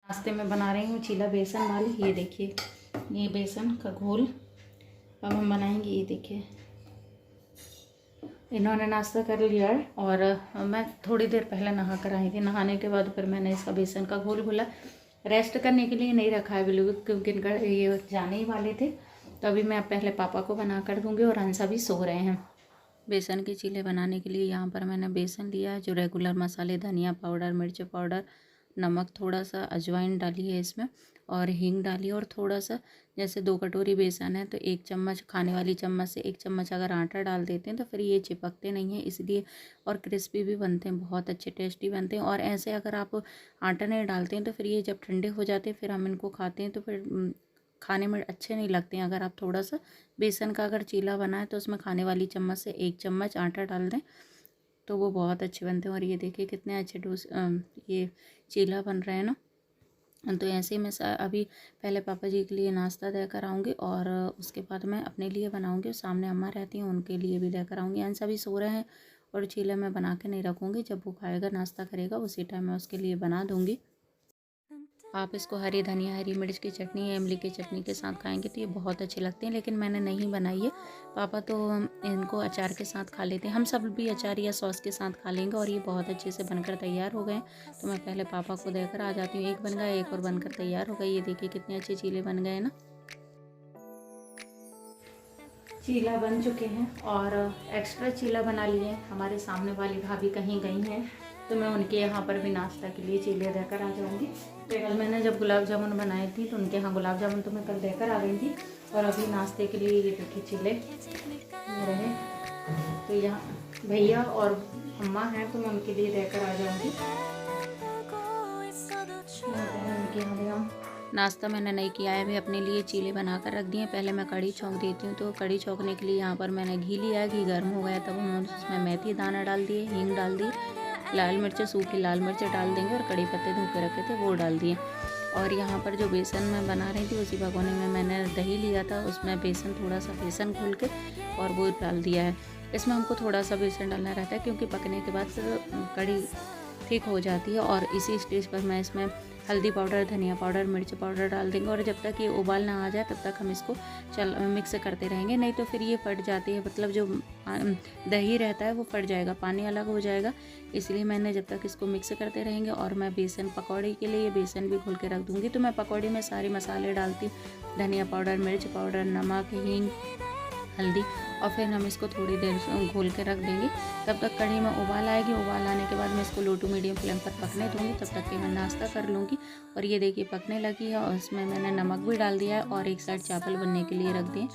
नाश्ते में बना रही हूँ चीला बेसन वाली। ये देखिए, ये बेसन का घोल अब हम बनाएंगे। ये देखिए, इन्होंने नाश्ता कर लिया है और मैं थोड़ी देर पहले नहा कर आई थी। नहाने के बाद फिर मैंने इसका बेसन का घोल घोला। रेस्ट करने के लिए नहीं रखा है बिल्कुल, क्योंकि इनका ये जाने ही वाले थे। तो अभी मैं पहले पापा को बना कर दूँगी और अंसा भी सो रहे हैं। बेसन के चीले बनाने के लिए यहाँ पर मैंने बेसन लिया है, जो रेगुलर मसाले धनिया पाउडर, मिर्च पाउडर, नमक, थोड़ा सा अजवाइन डाली है इसमें और हींग डाली और थोड़ा सा, जैसे 2 कटोरी बेसन है तो 1 चम्मच, खाने वाली चम्मच से 1 चम्मच अगर आटा डाल देते हैं तो फिर ये चिपकते नहीं हैं इसलिए, और क्रिस्पी भी बनते हैं, बहुत अच्छे टेस्टी बनते हैं। और ऐसे अगर आप आटा नहीं डालते हैं तो फिर ये जब ठंडे हो जाते हैं फिर हम इनको खाते हैं तो फिर खाने में अच्छे नहीं लगते हैं। अगर आप थोड़ा सा बेसन का अगर चीला बनाए तो उसमें खाने वाली चम्मच से 1 चम्मच आटा डाल दें तो वो बहुत अच्छे बनते हैं। और ये देखिए कितने अच्छे ये चीला बन रहे हैं ना। तो ऐसे ही मैं अभी पहले पापा जी के लिए नाश्ता देकर आऊँगी और उसके बाद मैं अपने लिए बनाऊँगी। सामने अम्मा रहती हैं, उनके लिए भी देकर आऊँगी। अंश सभी सो रहे हैं और चीला मैं बना के नहीं रखूँगी, जब वो खाएगा नाश्ता करेगा उसी टाइम मैं उसके लिए बना दूँगी। आप इसको हरी धनिया, हरी मिर्च की चटनी या इमली की चटनी के साथ खाएंगे तो ये बहुत अच्छे लगते हैं, लेकिन मैंने नहीं बनाई है। पापा तो इनको अचार के साथ खा लेते हैं, हम सब भी अचार या सॉस के साथ खा लेंगे। और ये बहुत अच्छे से बनकर तैयार हो गए, तो मैं पहले पापा को देकर आ जाती हूँ। एक बन गया, एक और बनकर तैयार हो गई। ये देखिए कितने अच्छे चीले बन गए ना। चीला बन चुके हैं और एक्स्ट्रा चीला बना लिए। हमारे सामने वाली भाभी कहीं गई हैं तो मैं उनके यहाँ पर भी नाश्ता के लिए चीले देकर आ जाऊँगी। तो कल मैंने जब गुलाब जामुन बनाए थी तो उनके यहाँ गुलाब जामुन तो मैं कल देकर आ गई थी, और अभी नाश्ते के लिए ये देखिए चीले रहे। तो यहाँ भैया और अम्मा हैं तो मैं उनके लिए देकर आ जाऊँगी। उनके यहाँ नाश्ता मैंने नहीं किया है, मैं अपने लिए चीले बनाकर रख दिए। पहले मैं कढ़ी छौंक देती हूँ, तो कढ़ी छौंकने के लिए यहाँ पर मैंने घी लिया है। घी गर्म हो गया तब हम उसमें मेथी दाना डाल दिए, हींग डाल दी, लाल मिर्च, सूखी लाल मिर्च डाल देंगे और कड़ी पत्ते धो के रखे थे वो डाल दिए। और यहाँ पर जो बेसन मैं बना रही थी उसी भगोने में मैंने दही लिया था, उसमें बेसन, थोड़ा सा बेसन घोल के और वो डाल दिया है। इसमें हमको थोड़ा सा बेसन डालना रहता है क्योंकि पकने के बाद कड़ी ठीक हो जाती है। और इसी स्टेज पर मैं इसमें हल्दी पाउडर, धनिया पाउडर, मिर्च पाउडर डाल देंगे और जब तक ये उबाल ना आ जाए तब तक हम इसको मिक्स करते रहेंगे, नहीं तो फिर ये फट जाती है। मतलब जो दही रहता है वो फट जाएगा, पानी अलग हो जाएगा। इसलिए मैंने जब तक इसको मिक्स करते रहेंगे। और मैं बेसन पकौड़ी के लिए बेसन भी घोल के रख दूँगी। तो मैं पकौड़ी में सारे मसाले डालती हूँ, धनिया पाउडर, मिर्च पाउडर, नमक, हींग, हल्दी, और फिर हम इसको थोड़ी देर घोल के रख देंगे। तब तक कढ़ी में उबाल आएगी। उबाल आने के बाद मैं इसको लो टू मीडियम फ्लेम पर पकने दूँगी, तब तक कि मैं नाश्ता कर लूँगी। और ये देखिए पकने लगी है और इसमें मैंने नमक भी डाल दिया है और एक साइड चावल बनने के लिए रख दिए।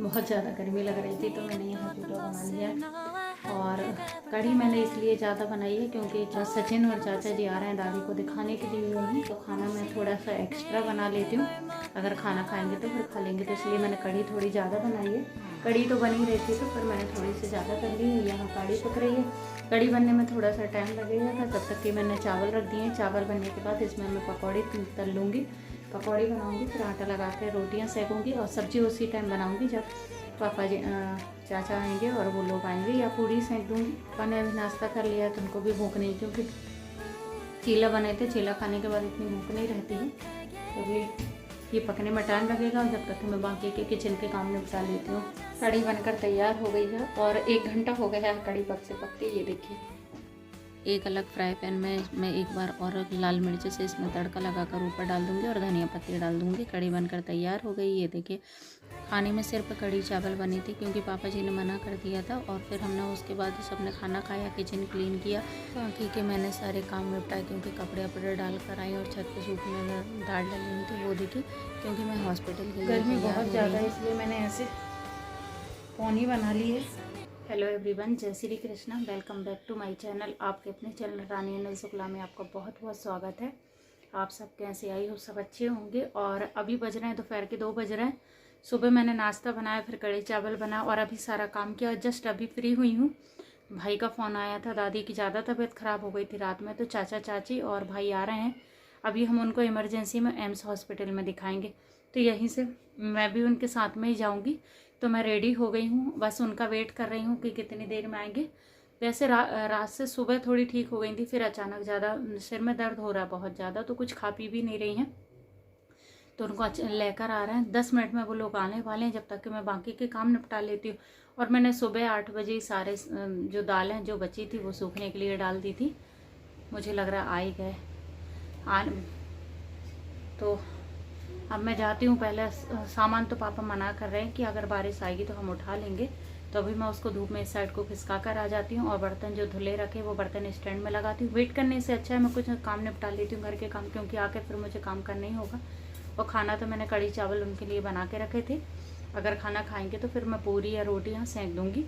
बहुत ज़्यादा गर्मी लग रही थी तो मैंने यहाँ पूरा बना लिया। और कढ़ी मैंने इसलिए ज़्यादा बनाई है क्योंकि सचिन और चाचा जी आ रहे हैं दादी को दिखाने के लिए वहीं, तो खाना मैं थोड़ा सा एक्स्ट्रा बना लेती हूँ। अगर खाना खाएंगे तो फिर खा लेंगे, तो इसलिए मैंने कढ़ी थोड़ी ज़्यादा बनाई है। कढ़ी तो बनी रही थी तो फिर मैंने थोड़ी सी ज़्यादा कर ली है। यहाँ कढ़ी पक रही है, कढ़ी बनने में थोड़ा सा टाइम लगेगा था, तब तक कि मैंने चावल रख दिए। चावल बनने के बाद इसमें मैं पकौड़ी तल लूँगी, पकौड़ी बनाऊँगी, फिर आटा लगा के रोटियाँ सेकूँगी और सब्ज़ी उसी टाइम बनाऊँगी जब पापा जी चाचा आएंगे और वो लोग आएंगे, या पूड़ी सेंक दूँगी। पापा ने अभी नाश्ता कर लिया है तो उनको भी भूख नहीं, क्योंकि चीला बनाए थे, चीला खाने के बाद इतनी भूख नहीं रहती है। तो अभी ये पकने में टाइम लगेगा, जब तक मैं बाकी के किचन के काम निपटा लेती हूँ। कढ़ी बनकर तैयार हो गई है और 1 घंटा हो गया है कढ़ी पकते पकते। ये देखिए एक अलग फ्राई पैन में मैं एक बार और लाल मिर्च से इसमें तड़का लगाकर ऊपर डाल दूँगी और धनिया पत्ती डाल दूँगी। कढ़ी बनकर तैयार हो गई। ये देखिए खाने में सिर्फ कढ़ी चावल बनी थी क्योंकि पापा जी ने मना कर दिया था। और फिर हमने उसके बाद सबने खाना खाया, किचन क्लीन किया, बाकी के मैंने सारे काम निपटाए क्योंकि कपड़े वपड़े डाल कर आई और छत पे सूखने में दाल डाली हुई थी वो देखी, क्योंकि मैं हॉस्पिटल के लिए गर्मी बहुत ज़्यादा है इसलिए मैंने ऐसे पौनी बना ली है। हेलो एवरीवन, जय Shri Krishna, welcome back to my channel. आपके अपने चैनल रानी अनिल शुक्ला में आपका बहुत बहुत स्वागत है। आप सब कैसे आई हो, सब अच्छे होंगे। और अभी बज रहे हैं दोपहर के 2 बज रहे हैं। सुबह मैंने नाश्ता बनाया, फिर कढ़ी चावल बनाया और अभी सारा काम किया। जस्ट अभी फ्री हुई हूँ। भाई का फ़ोन आया था, दादी की ज़्यादा तबीयत ख़राब हो गई थी रात में, तो चाचा चाची और भाई आ रहे हैं। अभी हम उनको इमरजेंसी में एम्स हॉस्पिटल में दिखाएंगे, तो यहीं से मैं भी उनके साथ में ही जाऊँगी। तो मैं रेडी हो गई हूँ, बस उनका वेट कर रही हूँ कि कितनी देर में आएंगे। वैसे रात से सुबह थोड़ी ठीक हो गई थी, फिर अचानक ज़्यादा सिर में दर्द हो रहा है बहुत ज़्यादा, तो कुछ खा पी भी नहीं रही हैं। तो उनको लेकर आ रहे हैं, 10 मिनट में वो लोग आने वाले हैं, जब तक कि मैं बाकी के काम निपटा लेती हूँ। और मैंने सुबह 8 बजे ही सारे जो दालें जो बची थी वो सूखने के लिए डाल दी थी। मुझे लग रहा आ ही गए तो अब मैं जाती हूँ। पहले सामान तो पापा मना कर रहे हैं कि अगर बारिश आएगी तो हम उठा लेंगे, तो अभी मैं उसको धूप में इस साइड को खिसका कर आ जाती हूँ। और बर्तन जो धुले रखे वो बर्तन स्टैंड में लगाती हूँ। वेट करने से अच्छा है मैं कुछ काम निपटा लेती हूँ घर के काम, क्योंकि आके फिर मुझे काम करना ही होगा। और खाना तो मैंने कढ़ी चावल उनके लिए बना के रखे थे, अगर खाना खाएंगे तो फिर मैं पूरी या रोटी यहाँ सेंक दूँगी।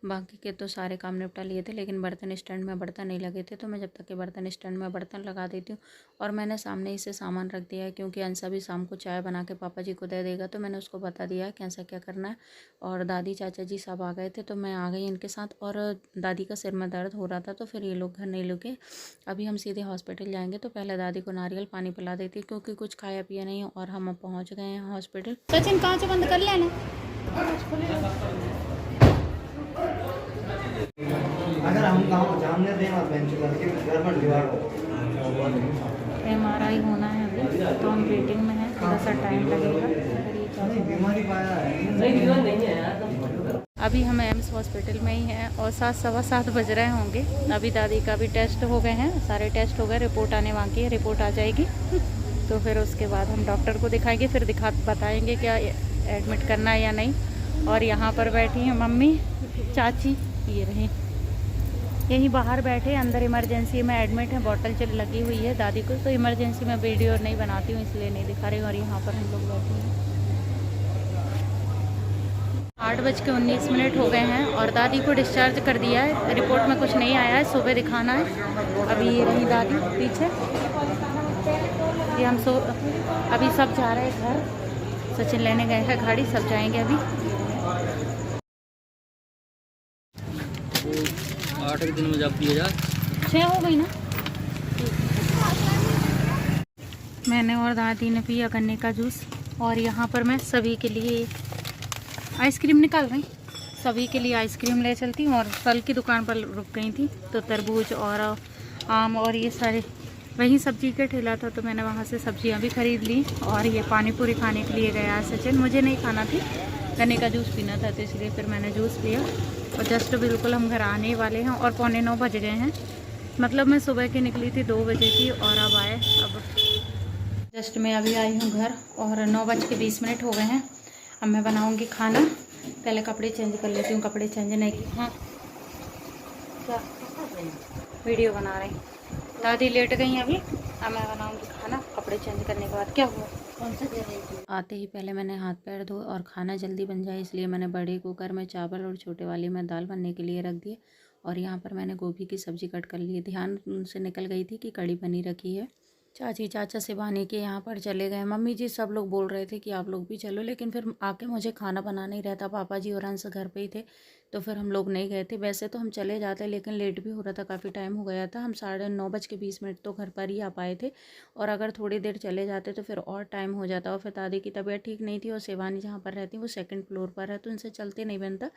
बाकी के तो सारे काम निपटा लिए थे, लेकिन बर्तन स्टैंड में बर्तन नहीं लगे थे, तो मैं जब तक के बर्तन स्टैंड में बर्तन लगा देती हूँ। और मैंने सामने ही से सामान रख दिया है, क्योंकि अंसा भी शाम को चाय बना के पापा जी को दे देगा, तो मैंने उसको बता दिया है कैसा क्या करना है। और दादी चाचा जी सब आ गए थे, तो मैं आ गई इनके साथ। और दादी का सिर में दर्द हो रहा था, तो फिर ये लोग घर नहीं रुके। अभी हम सीधे हॉस्पिटल जाएंगे, तो पहले दादी को नारियल पानी पिला देती, क्योंकि कुछ खाया पिया नहीं। और हम पहुँच गए हैं हॉस्पिटल। सचिन कांच बंद कर लेना। अगर हम गाँव जामने दें और बेंच करके घर पर दीवार MRI होना है अभी, तो हम वेटिंग में हैं, थोड़ा सा टाइम लगेगा। बीमारी पाया है। अभी हम एम्स हॉस्पिटल में ही हैं और 7, सवा 7 बज रहे होंगे। अभी दादी का भी टेस्ट हो गए हैं, सारे टेस्ट हो गए, रिपोर्ट आने बाकी है, रिपोर्ट आ जाएगी तो फिर उसके बाद हम डॉक्टर को दिखाएंगे, फिर बताएंगे क्या एडमिट करना है या नहीं। और यहाँ पर बैठी हैं मम्मी, चाची ये रही, यहीं बाहर बैठे, अंदर इमरजेंसी में एडमिट है, बॉटल चल लगी हुई है दादी को, तो इमरजेंसी में वीडियो नहीं बनाती हूँ इसलिए नहीं दिखा रही हूँ। और यहाँ पर हम लोग बैठे हैं। 8:19 हो गए हैं और दादी को डिस्चार्ज कर दिया है। रिपोर्ट में कुछ नहीं आया है, सुबह दिखाना है। अभी ये रही दादी पीछे, ये हम अभी सब जा रहे हैं घर, सचिन लेने गए हैं गाड़ी, सब जाएंगे अभी। 8 दिन में जब दिए जा 6 हो गई ना। मैंने और दादी ने पिया गन्ने का जूस। और यहाँ पर मैं सभी के लिए आइसक्रीम निकाल रही, सभी के लिए आइसक्रीम ले चलती हूँ। और फल की दुकान पर रुक गई थी, तो तरबूज और आम और ये सारे, वहीं सब्जी का ठेला था, तो मैंने वहाँ से सब्जियाँ भी खरीद ली। और ये पानी पूरी खाने के लिए गया सचिन, मुझे नहीं खाना थी, गन्ने का जूस पीना था, तो इसलिए फिर मैंने जूस पिया। और जस्ट बिल्कुल हम घर आने वाले हैं और 8:45 बज गए हैं। मतलब मैं सुबह की निकली थी 2 बजे की और अब आए, अब जस्ट मैं अभी आई हूँ घर और 9:20 हो गए हैं। अब मैं बनाऊँगी खाना, पहले कपड़े चेंज कर लेती हूँ, कपड़े चेंज नहीं किए। हाँ क्या वीडियो बना रही, दादी लेट गई अभी। अब मैं बनाऊँगी खाना, कपड़े चेंज करने के बाद। क्या हुआ? कौन सा जगह? आते ही पहले मैंने हाथ पैर धोए और खाना जल्दी बन जाए इसलिए मैंने बड़े कुकर में चावल और छोटे वाले में दाल बनने के लिए रख दिए। और यहाँ पर मैंने गोभी की सब्ज़ी कट कर ली। ध्यान से निकल गई थी कि कड़ी बनी रखी है। चाची चाचा शिवानी के यहाँ पर चले गए, मम्मी जी सब लोग बोल रहे थे कि आप लोग भी चलो, लेकिन फिर आके मुझे खाना बनाना ही रहता। पापा जी और अंश घर पे ही थे, तो फिर हम लोग नहीं गए थे। वैसे तो हम चले जाते, लेकिन लेट भी हो रहा था, काफ़ी टाइम हो गया था। हम 9:20 तो घर पर ही आ पाए थे, और अगर थोड़ी देर चले जाते तो फिर और टाइम हो जाता। और फिर दादी की तबीयत ठीक नहीं थी, और शिवानी जहाँ पर रहती वो 2nd फ्लोर पर है, तो उनसे चलते नहीं बनता,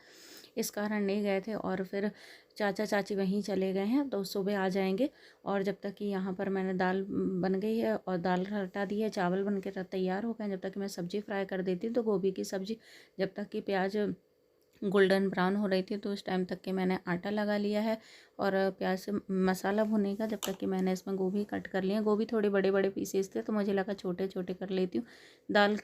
इस कारण नहीं गए थे। और फिर चाचा चाची वहीं चले गए हैं, तो सुबह आ जाएंगे। और जब तक कि यहाँ पर मैंने दाल बन गई है और दाल हटा दी है, चावल बन के तैयार हो गए, जब तक कि मैं सब्ज़ी फ्राई कर देती हूँ। तो गोभी की सब्ज़ी जब तक कि प्याज गोल्डन ब्राउन हो रही थी, तो उस टाइम तक के मैंने आटा लगा लिया है। और प्याज से मसाला भुनेगा जब तक कि मैंने इसमें गोभी कट कर लिया। गोभी थोड़े बड़े बड़े पीसेस थे, तो मुझे लगा छोटे छोटे कर लेती हूँ। दाल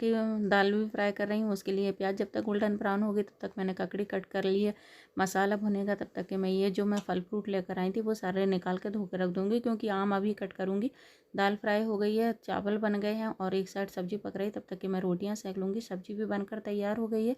भी फ्राई कर रही हूँ, उसके लिए प्याज जब तक गोल्डन ब्राउन होगी तब तक मैंने ककड़ी कट कर ली है। मसाला भुनेगा तब तक कि मैं ये जो मैं फल फ्रूट लेकर आई थी वो सारे निकाल के धो के रख दूँगी, क्योंकि आम अभी कट करूँगी। दाल फ्राई हो गई है, चावल बन गए हैं और एक साइड सब्ज़ी पक रही है, तब तक कि मैं रोटियाँ सेक लूँगी। सब्ज़ी भी बनकर तैयार हो गई है,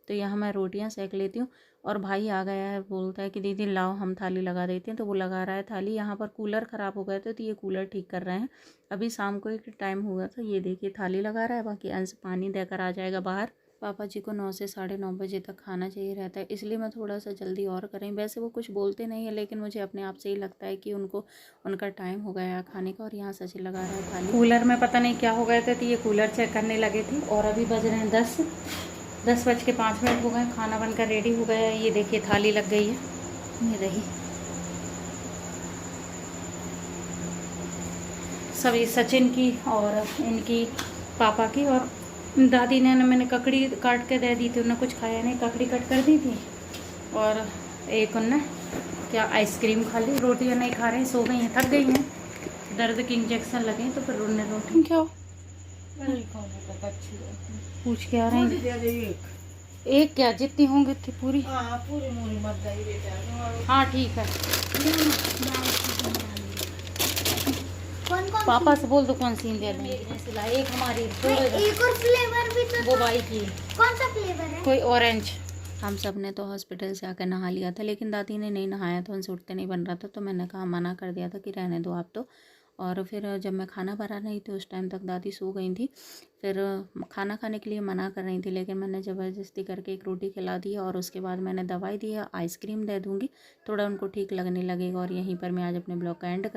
तो यहाँ मैं रोटियाँ सेक लेती हूँ। और भाई आ गया है, बोलता है कि दीदी लाओ हम थाली लगा देते हैं, तो वो लगा रहा है थाली। यहाँ पर कूलर ख़राब हो गए थे, तो ये कूलर ठीक कर रहे हैं। अभी शाम को एक टाइम हुआ था, ये देखिए थाली लगा रहा है, बाकी अंश पानी देकर आ जाएगा बाहर। पापा जी को 9 से 9:30 बजे तक खाना चाहिए रहता है, इसलिए मैं थोड़ा सा जल्दी और करें। वैसे वो कुछ बोलते नहीं है, लेकिन मुझे अपने आप से ही लगता है कि उनका टाइम हो गया है खाने का। और यहाँ सचिन लगा रहा है थाली। कूलर में पता नहीं क्या हो गए थे, तो ये कूलर चेक करने लगे थे। और अभी बज रहे हैं 10:05 हो गए, खाना बनकर रेडी हो गया है। ये देखिए थाली लग गई है, ये रही सभी सचिन की और इनकी पापा की, और दादी ने ना मैंने ककड़ी काट के दे दी थी, उन्हें कुछ खाया नहीं, ककड़ी कट कर दी थी। और एक उनने क्या आइसक्रीम खा ली, रोटियां नहीं खा रहे, सो गई हैं, थक गई हैं, दर्द के इंजेक्शन लगे हैं, तो फिर उन्होंने रोटी क्या पूछ के आ रहे हैं। एक क्या जितनी होंगी उतनी पूरी। हाँ ठीक है, पापा से बोल दो कौन सी दे देंगे। एक हमारी एक और फ्लेवर भी तो वो बाई की कौन सा फ्लेवर है? कोई ऑरेंज। हम सब ने तो हॉस्पिटल से आकर नहा लिया था, लेकिन दादी ने नहीं नहाया था, उनसे उठते नहीं बन रहा था, तो मैंने कहा मना कर दिया था कि रहने दो आप तो। और फिर जब मैं खाना बना रही थी उस टाइम तक दादी सो गई थी। फिर खाना खाने के लिए मना कर रही थी, लेकिन मैंने ज़बरदस्ती करके एक रोटी खिला दी, और उसके बाद मैंने दवाई दी, आइसक्रीम दे दूँगी, थोड़ा उनको ठीक लगने लगेगा। और यहीं पर मैं आज अपने ब्लॉग का एंड